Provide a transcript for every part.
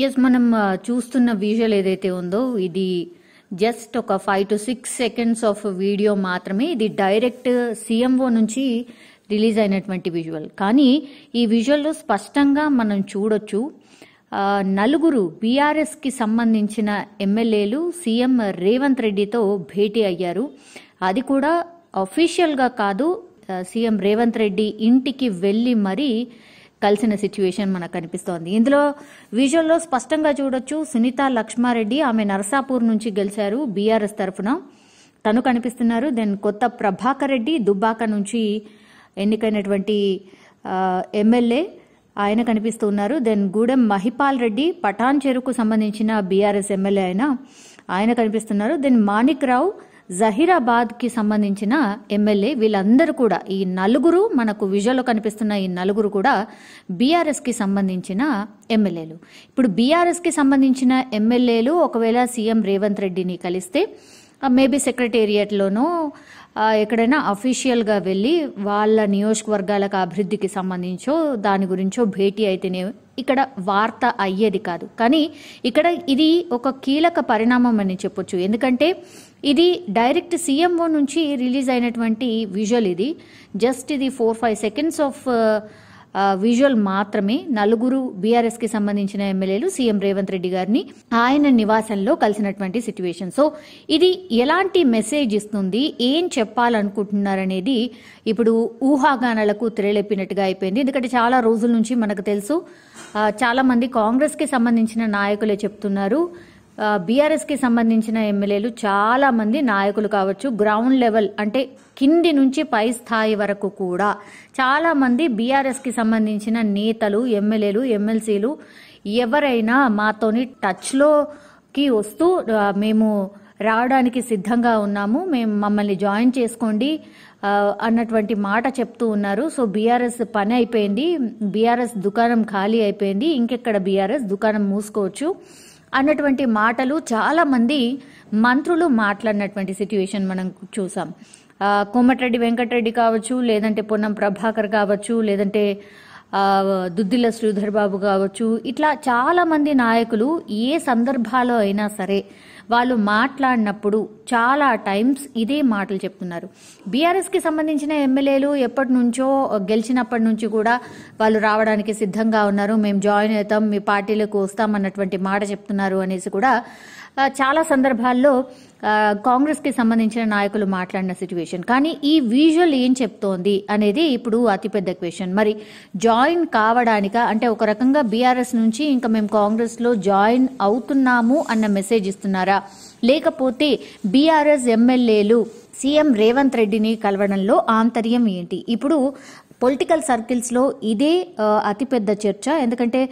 Yes మనం చూస్తున్న visual ఏదైతే ఉందో ఇది జస్ట్ ఒక 5 to 6 సెకండ్స్ ఆఫ్ వీడియో మాత్రమే. ఇది డైరెక్ట్ సీఎంఓ నుంచి రిలీజ్ అయినటువంటి విజువల్. కానీ ఈ విజువల్లో స్పష్టంగా మనం చూడొచ్చు నలుగురు బీఆర్ఎస్ కి సంబంధించిన ఎమ్మెల్యేలు సీఎం రేవంత్ రెడ్డితో భేటీ అయ్యారు. అది కూడా అఫీషియల్ గా కాదు, సీఎం రేవంత్ రెడ్డి ఇంటికి వెళ్లి మరీ కలిసిన సిచ్యువేషన్ మనకు కనిపిస్తోంది. ఇందులో విజువల్లో స్పష్టంగా చూడొచ్చు సునీత లక్ష్మారెడ్డి, ఆమె నరసాపూర్ నుంచి గెలిచారు బీఆర్ఎస్ తరఫున, తను కనిపిస్తున్నారు. దెన్ కొత్త ప్రభాకర్ రెడ్డి దుబ్బాక నుంచి ఎన్నికైనటువంటి ఎమ్మెల్యే, ఆయన కనిపిస్తున్నారు. దెన్ గూడెం మహిపాల్ రెడ్డి పటాన్ చెరుకు సంబంధించిన బీఆర్ఎస్ ఎమ్మెల్యే ఆయన కనిపిస్తున్నారు. దెన్ మాణిక్ రావు జహీరాబాద్ కి సంబంధించిన ఎమ్మెల్యే. వీళ్ళందరూ కూడా ఈ నలుగురు మనకు విజువల్లో కనిపిస్తున్న ఈ నలుగురు కూడా బీఆర్ఎస్ కి సంబంధించిన ఎమ్మెల్యేలు. ఇప్పుడు బీఆర్ఎస్ కి సంబంధించిన ఎమ్మెల్యేలు ఒకవేళ సీఎం రేవంత్ రెడ్డిని కలిస్తే మేబీ సెక్రటేరియట్లోనో ఎక్కడైనా అఫీషియల్గా వెళ్ళి వాళ్ళ నియోజకవర్గాలకు అభివృద్ధికి సంబంధించో దాని గురించో భేటీ అయితేనే ఇక్కడ వార్త అయ్యేది కాదు. కానీ ఇక్కడ ఇది ఒక కీలక పరిణామం అని చెప్పొచ్చు. ఎందుకంటే ఇది డైరెక్ట్ సీఎంఓ నుంచి రిలీజ్ అయినటువంటి విజువల్. ఇది జస్ట్ ఇది 4-5 సెకండ్స్ ఆఫ్ విజువల్ మాత్రమే. నలుగురు బీఆర్ఎస్ కి సంబంధించిన ఎమ్మెల్యేలు సీఎం రేవంత్ రెడ్డి గారిని ఆయన నివాసంలో కలిసినటువంటి సిచ్యువేషన్. సో ఇది ఎలాంటి మెసేజ్ ఇస్తుంది, ఏం చెప్పాలనుకుంటున్నారనేది ఇప్పుడు ఊహాగానాలకు తెరలేపినట్టుగా అయిపోయింది. ఎందుకంటే చాలా రోజుల నుంచి మనకు తెలుసు, చాలా మంది కాంగ్రెస్ కి సంబంధించిన నాయకులే చెప్తున్నారు, బీఆర్ఎస్ కి సంబంధించిన ఎమ్మెల్యేలు చాలా మంది నాయకులు కావచ్చు, గ్రౌండ్ లెవెల్ అంటే కింది నుంచి పై స్థాయి వరకు కూడా చాలా మంది బీఆర్ఎస్ కి సంబంధించిన నేతలు, ఎమ్మెల్యేలు, ఎమ్మెల్సీలు ఎవరైనా మాతోని టచ్లోకి వస్తూ మేము రావడానికి సిద్ధంగా ఉన్నాము, మేము మమ్మల్ని జాయిన్ చేసుకోండి అన్నటువంటి మాట చెప్తూ ఉన్నారు. సో బీఆర్ఎస్ పని అయిపోయింది, బీఆర్ఎస్ దుకాణం ఖాళీ అయిపోయింది, ఇంకెక్కడ బీఆర్ఎస్ దుకాణం మూసుకోవచ్చు అన్నటువంటి మాటలు చాలా మంది మంత్రులు మాట్లాడినటువంటి సిచ్యువేషన్ మనం చూసాం. కోమటిరెడ్డి వెంకటరెడ్డి కావచ్చు, లేదంటే పొన్నం ప్రభాకర్ కావచ్చు, లేదంటే దుద్దిల్ల శ్రీధర్ బాబు కావచ్చు, ఇట్లా చాలా మంది నాయకులు ఏ సందర్భాల్లో అయినా సరే వాళ్ళు మాట్లాడినప్పుడు చాలా టైమ్స్ ఇదే మాటలు చెప్తున్నారు. బీఆర్ఎస్ కి సంబంధించిన ఎమ్మెల్యేలు ఎప్పటి నుంచో గెలిచినప్పటి నుంచి కూడా వాళ్ళు రావడానికి సిద్ధంగా ఉన్నారు, మేము జాయిన్ అవుతాం, మీ పార్టీలకు వస్తాం అన్నటువంటి మాట చెప్తున్నారు అనేసి కూడా చాలా సందర్భాల్లో కాంగ్రెస్ కి సంబంధించిన నాయకులు మాట్లాడిన సిచ్యువేషన్. కానీ ఈ విజువల్ ఏం చెప్తోంది అనేది ఇప్పుడు అతిపెద్ద క్వశ్చన్. మరి జాయిన్ కావడానిక అంటే ఒక రకంగా బీఆర్ఎస్ నుంచి ఇంకా మేము కాంగ్రెస్ లో జాయిన్ అవుతున్నాము అన్న మెసేజ్ ఇస్తున్నారా, లేకపోతే బీఆర్ఎస్ ఎమ్మెల్యేలు సీఎం రేవంత్ రెడ్డిని కలవడంలో ఆంతర్యం ఏంటి? ఇప్పుడు పొలిటికల్ సర్కిల్స్ లో ఇదే అతిపెద్ద చర్చ. ఎందుకంటే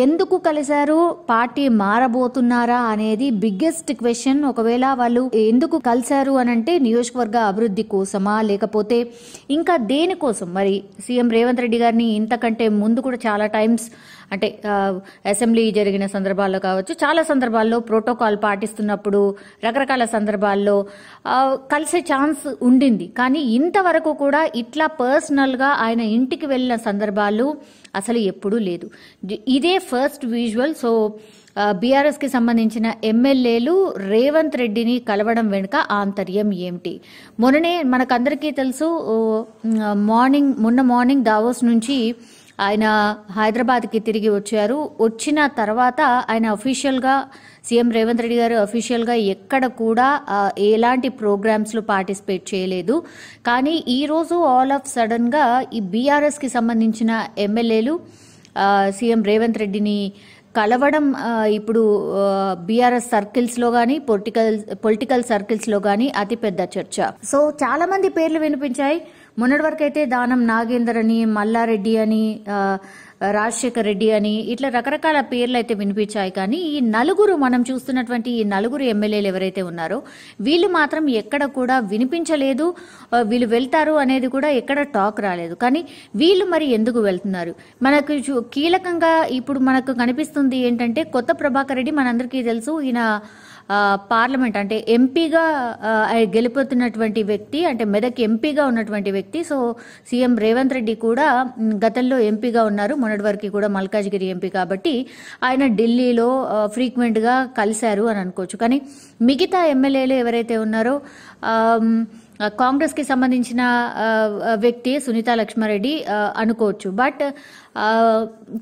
ఎందుకు కలిశారు, పార్టీ మారబోతున్నారా అనేది బిగ్గెస్ట్ క్వశ్చన్. ఒకవేళ వాళ్ళు ఎందుకు కలిశారు అని అంటే నియోజకవర్గ అభివృద్ధి కోసమా, లేకపోతే ఇంకా దేనికోసం? మరి సీఎం రేవంత్ రెడ్డి గారిని ఇంతకంటే ముందు కూడా చాలా టైమ్స్ అంటే అసెంబ్లీ జరిగిన సందర్భాల్లో కావచ్చు, చాలా సందర్భాల్లో ప్రోటోకాల్ పాటిస్తున్నప్పుడు రకరకాల సందర్భాల్లో కలిసే ఛాన్స్ ఉండింది. కానీ ఇంతవరకు కూడా ఇట్లా పర్సనల్ గా ఆయన ఇంటికి వెళ్ళిన సందర్భాలు అసలు ఎప్పుడూ లేదు. ఇదే ఫస్ట్ విజువల్. సో బీఆర్ఎస్ కి సంబంధించిన ఎమ్మెల్యేలు రేవంత్ రెడ్డిని కలవడం వెనుక ఆంతర్యం ఏమిటి? మొన్ననే మనకందరికీ తెలుసు, మొన్న మార్నింగ్ దావోస్ నుంచి ఆయన హైదరాబాద్కి తిరిగి వచ్చారు. వచ్చిన తర్వాత ఆయన అఫీషియల్గా సీఎం రేవంత్ రెడ్డి గారు అఫీషియల్గా ఎక్కడ కూడా ఎలాంటి ప్రోగ్రామ్స్లో పార్టిసిపేట్ చేయలేదు. కానీ ఈరోజు ఆల్ ఆఫ్ సడన్గా ఈ బీఆర్ఎస్కి సంబంధించిన ఎమ్మెల్యేలు సీఎం రేవంత్ రెడ్డిని కలవడం ఇప్పుడు బీఆర్ఎస్ సర్కిల్స్లో కానీ పొలిటికల్ సర్కిల్స్లో కానీ అతిపెద్ద చర్చ. సో చాలా మంది పేర్లు వినిపించాయి. మొన్నటి వరకు అయితే దానం నాగేందర్ అని, మల్లారెడ్డి అని, రాజశేఖర్ రెడ్డి అని ఇట్లా రకరకాల పేర్లు అయితే వినిపించాయి. కానీ ఈ నలుగురు మనం చూస్తున్నటువంటి ఈ నలుగురు ఎమ్మెల్యేలు ఎవరైతే ఉన్నారో వీళ్ళు మాత్రం ఎక్కడ కూడా వినిపించలేదు. వీళ్ళు వెళ్తారు అనేది కూడా ఎక్కడ టాక్ రాలేదు. కానీ వీళ్ళు మరి ఎందుకు వెళ్తున్నారు? మనకు కీలకంగా ఇప్పుడు మనకు కనిపిస్తుంది ఏంటంటే కొత్త ప్రభాకర్ రెడ్డి, మనందరికీ తెలుసు ఈయన పార్లమెంట్ అంటే ఎంపీగా గెలుపొతున్నటువంటి వ్యక్తి, అంటే మెదక్ ఎంపీగా ఉన్నటువంటి వ్యక్తి. సో సీఎం రేవంత్ రెడ్డి కూడా గతంలో ఎంపీగా ఉన్నారు, మొన్నటి వరకు కూడా మల్కాజ్గిరి ఎంపీ కాబట్టి ఆయన ఢిల్లీలో ఫ్రీక్వెంట్గా కలిశారు అని అనుకోవచ్చు. కానీ మిగతా ఎమ్మెల్యేలు ఎవరైతే ఉన్నారో కాంగ్రెస్కి సంబంధించిన వ్యక్తి సునీతా లక్ష్మారెడ్డి అనుకోవచ్చు. బట్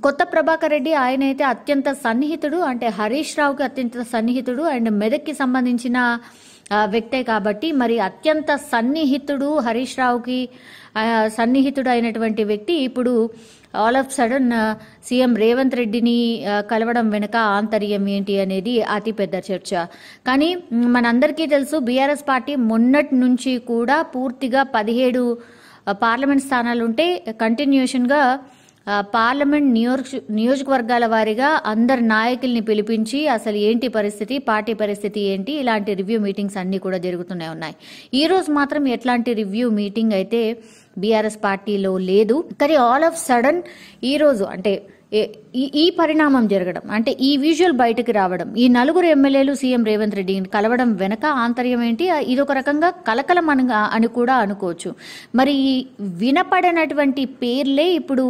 కొత్త ప్రభాకర్ రెడ్డి ఆయన అయితే అత్యంత సన్నిహితుడు, అంటే హరీష్ రావుకి అత్యంత సన్నిహితుడు అండ్ మెదక్కి సంబంధించిన వ్యక్తే కాబట్టి మరి అత్యంత సన్నిహితుడు హరీష్ రావుకి సన్నిహితుడు అయినటువంటి వ్యక్తి ఇప్పుడు all of sudden CM Revanth రెడ్డిని కలవడం వెనుక ఆంతర్యం ఏంటి అనేది అతిపెద్ద చర్చ. కానీ మనందరికీ తెలుసు బీఆర్ఎస్ పార్టీ మొన్నటి నుంచి కూడా పూర్తిగా 17 పార్లమెంట్ స్థానాలు ఉంటే కంటిన్యూషన్గా పార్లమెంట్ నియోజకవర్గాల వారీగా అందరు నాయకుల్ని పిలిపించి అసలు ఏంటి పరిస్థితి, పార్టీ పరిస్థితి ఏంటి, ఇలాంటి రివ్యూ మీటింగ్స్ అన్ని కూడా జరుగుతూనే ఉన్నాయి. ఈ రోజు మాత్రం ఎట్లాంటి రివ్యూ మీటింగ్ అయితే బీఆర్ఎస్ పార్టీలో లేదు. కానీ ఆల్ ఆఫ్ సడన్ ఈ రోజు అంటే ఈ పరిణామం జరగడం, అంటే ఈ విజువల్ బయటకు రావడం, ఈ 4 ఎమ్మెల్యేలు సీఎం రేవంత్ రెడ్డిని కలవడం వెనక ఆంతర్యం ఏంటి, ఇదొక రకంగా కలకలం అని కూడా అనుకోవచ్చు. మరి వినపడనటువంటి పేర్లే ఇప్పుడు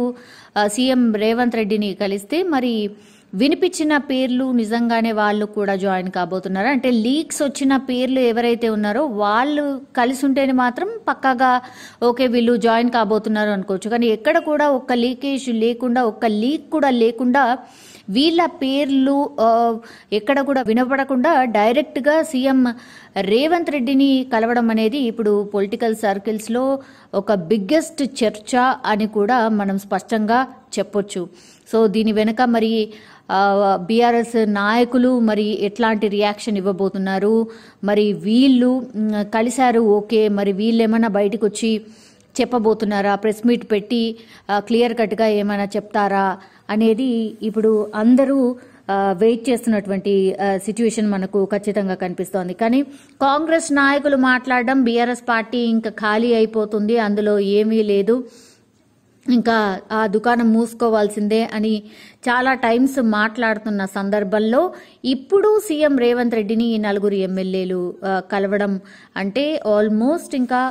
సీఎం రేవంత్ రెడ్డిని కలిస్తే మరి వినిపించిన పేర్లు నిజంగానే వాళ్ళు కూడా జాయిన్ కాబోతున్నారు. అంటే లీక్స్ వచ్చిన పేర్లు ఎవరైతే ఉన్నారో వాళ్ళు కలిసి ఉంటేనే మాత్రం పక్కాగా ఓకే వీళ్ళు జాయిన్ కాబోతున్నారు అనుకోవచ్చు. కానీ ఎక్కడ కూడా ఒక్క లీకేజ్ లేకుండా, ఒక్క లీక్ కూడా లేకుండా వీళ్ళ పేర్లు ఎక్కడ కూడా వినపడకుండా డైరెక్ట్గా సీఎం రేవంత్ రెడ్డిని కలవడం అనేది ఇప్పుడు పొలిటికల్ సర్కిల్స్లో ఒక బిగ్గెస్ట్ చర్చ అని కూడా మనం స్పష్టంగా చెప్పొచ్చు. సో దీని వెనుక మరి బీఆర్ఎస్ నాయకులు మరి ఎట్లాంటి రియాక్షన్ ఇవ్వబోతున్నారు, మరి వీళ్ళు కలిశారు ఓకే, మరి వీళ్ళు ఏమైనా బయటకు వచ్చి చెప్పబోతున్నారా, ప్రెస్ మీట్ పెట్టి క్లియర్ కట్గా ఏమైనా చెప్తారా అనేది ఇప్పుడు అందరూ వెయిట్ చేస్తున్నటువంటి సిచ్యువేషన్ మనకు ఖచ్చితంగా కనిపిస్తోంది. కానీ కాంగ్రెస్ నాయకులు మాట్లాడడం బీఆర్ఎస్ పార్టీ ఇంకా ఖాళీ అయిపోతుంది, అందులో ఏమీ లేదు, ఇంకా ఆ దుకాణం మూసుకోవాల్సిందే అని చాలా టైమ్స్ మాట్లాడుతున్న సందర్భంలో ఇప్పుడు సీఎం రేవంత్ రెడ్డిని ఈ 4 ఎమ్మెల్యేలు కలవడం అంటే ఆల్మోస్ట్ ఇంకా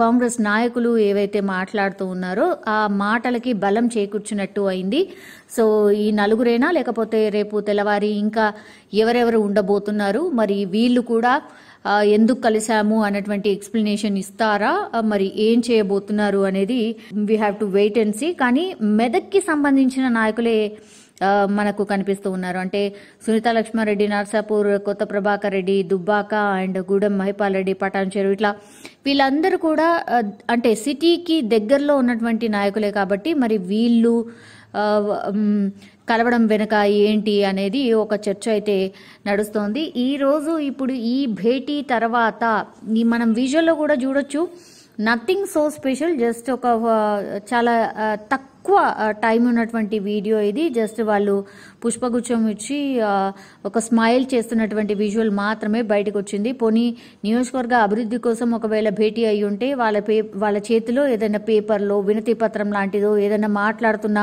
కాంగ్రెస్ నాయకులు ఏవైతే మాట్లాడుతూ ఉన్నారో ఆ మాటలకి బలం చేకూర్చున్నట్టు అయింది. సో ఈ 4 లేకపోతే రేపు తెల్లవారి ఇంకా ఎవరెవరు ఉండబోతున్నారు, మరి వీళ్ళు కూడా ఎందుకు కలిసాము అన్నటువంటి ఎక్స్ప్లెనేషన్ ఇస్తారా, మరి ఏం చేయబోతున్నారు అనేది we have to wait and see. కానీ మెదక్కి సంబంధించిన నాయకులే మనకు కనిపిస్తూ ఉన్నారు. అంటే సునీతా లక్ష్మారెడ్డి, నర్సాపూర్, కొత్త ప్రభాకర్ రెడ్డి, దుబ్బాక అండ్ గూడెం మహిపాల్ రెడ్డి, పటాన్ చెరువు, ఇట్లా వీళ్ళందరూ కూడా అంటే సిటీకి దగ్గరలో ఉన్నటువంటి నాయకులే కాబట్టి మరి వీళ్ళు కలవడం వెనుక ఏంటి అనేది ఒక చర్చ అయితే నడుస్తోంది. ఈ రోజు ఇప్పుడు ఈ భేటీ తర్వాత మనం విజువల్లో కూడా చూడొచ్చు, నథింగ్ సో స్పెషల్, జస్ట్ ఒక చాలా తక్కువ టైం ఉన్నటువంటి వీడియో ఇది. జస్ట్ వాళ్ళు పుష్పగుచ్చం ఇచ్చి ఒక స్మైల్ చేస్తున్నటువంటి విజువల్ మాత్రమే బయటకు వచ్చింది. పోనీ నియోజకవర్గ అభివృద్ధి కోసం ఒకవేళ భేటీ అయి ఉంటే వాళ్ళ చేతిలో ఏదైనా పేపర్లో వినతి పత్రం లాంటిదో ఏదైనా మాట్లాడుతున్న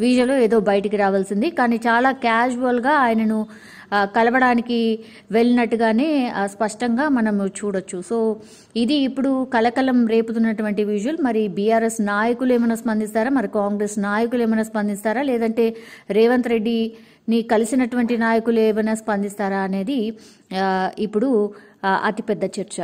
విజువల్ ఏదో బయటికి రావాల్సింది. కానీ చాలా క్యాజువల్గా ఆయనను కలవడానికి వెళ్ళినట్టుగానే స్పష్టంగా మనం చూడొచ్చు. సో ఇది ఇప్పుడు కలకలం రేపుతున్నటువంటి విజువల్. మరి బీఆర్ఎస్ నాయకులు ఏమైనా స్పందిస్తారా, మరి కాంగ్రెస్ నాయకులు ఏమైనా స్పందిస్తారా, లేదంటే రేవంత్ రెడ్డిని కలిసినటువంటి నాయకులు ఏమైనా స్పందిస్తారా అనేది ఇప్పుడు అతిపెద్ద చర్చ.